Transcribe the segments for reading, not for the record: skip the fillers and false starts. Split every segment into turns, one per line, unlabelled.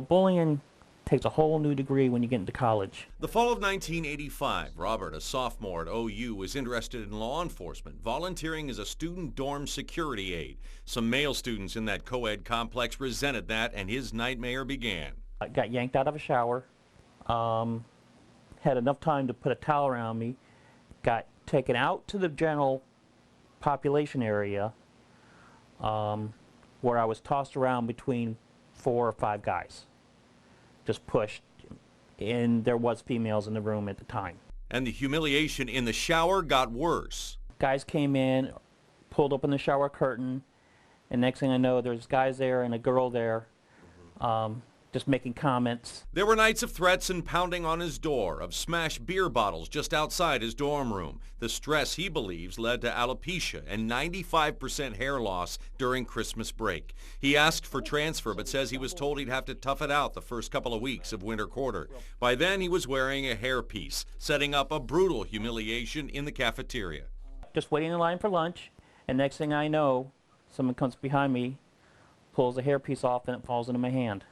Bullying takes a whole new degree when you get into college.
The fall of 1985, Robert, a sophomore at OU, was interested in law enforcement, volunteering as a student dorm security aide. Some male students in that co-ed complex resented that, and his nightmare began.
I got yanked out of a shower, had enough time to put a towel around me, got taken out to the general population area, where I was tossed around between 4 or 5 guys. Just pushed, and there was females in the room at the time.
And the humiliation in the shower got worse.
Guys came in, pulled open the shower curtain, and next thing I know, there's guys there and a girl there, just making comments.
There were nights of threats and pounding on his door, of smashed beer bottles just outside his dorm room. The stress, he believes, led to alopecia and 95% hair loss during Christmas break. He asked for transfer, but says he was told he'd have to tough it out the first couple of weeks of winter quarter. By then, he was wearing a hairpiece, setting up a brutal humiliation in the cafeteria.
Just waiting in line for lunch, and next thing I know, someone comes behind me, pulls a hairpiece off, and it falls into my hand,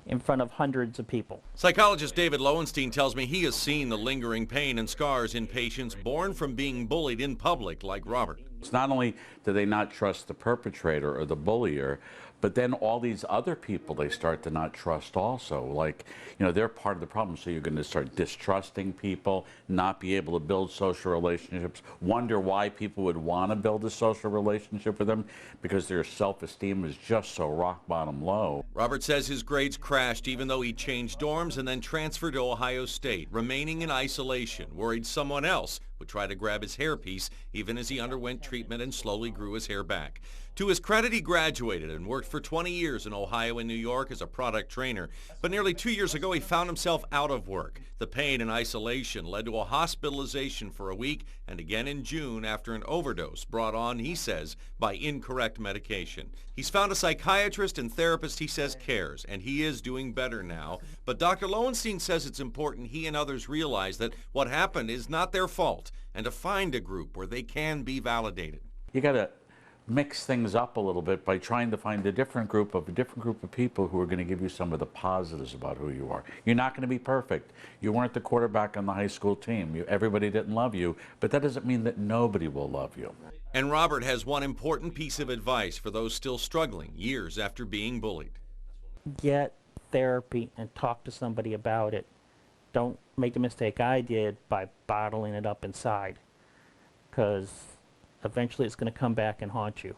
in front of hundreds of people.
Psychologist David Lowenstein tells me he has seen the lingering pain and scars in patients born from being bullied in public like Robert.
It's not only do they not trust the perpetrator or the bullier, but then all these other people they start to not trust also. Like, you know, they're part of the problem, so you're going to start distrusting people, not be able to build social relationships, wonder why people would want to build a social relationship with them, because their self-esteem is just so rock bottom low.
Robert says his grades crashed even though he changed dorms and then transferred to Ohio State, remaining in isolation, worried someone else would try to grab his hairpiece even as he underwent treatment and slowly grew his hair back. To his credit, he graduated and worked for 20 years in Ohio and New York as a product trainer. But nearly 2 years ago, he found himself out of work. The pain and isolation led to a hospitalization for a week and again in June after an overdose brought on, he says, by incorrect medication. He's found a psychiatrist and therapist he says cares, and he is doing better now. But Dr. Lowenstein says it's important he and others realize that what happened is not their fault and to find a group where they can be validated.
You got to mix things up a little bit by trying to find a different group of people who are going to give you some of the positives about who you are. You're not going to be perfect. You weren't the quarterback on the high school team. Everybody didn't love you, but that doesn't mean that nobody will love you.
And Robert has one important piece of advice for those still struggling years after being bullied.
Get therapy and talk to somebody about it. Don't make the mistake I did by bottling it up inside, because eventually it's going to come back and haunt you.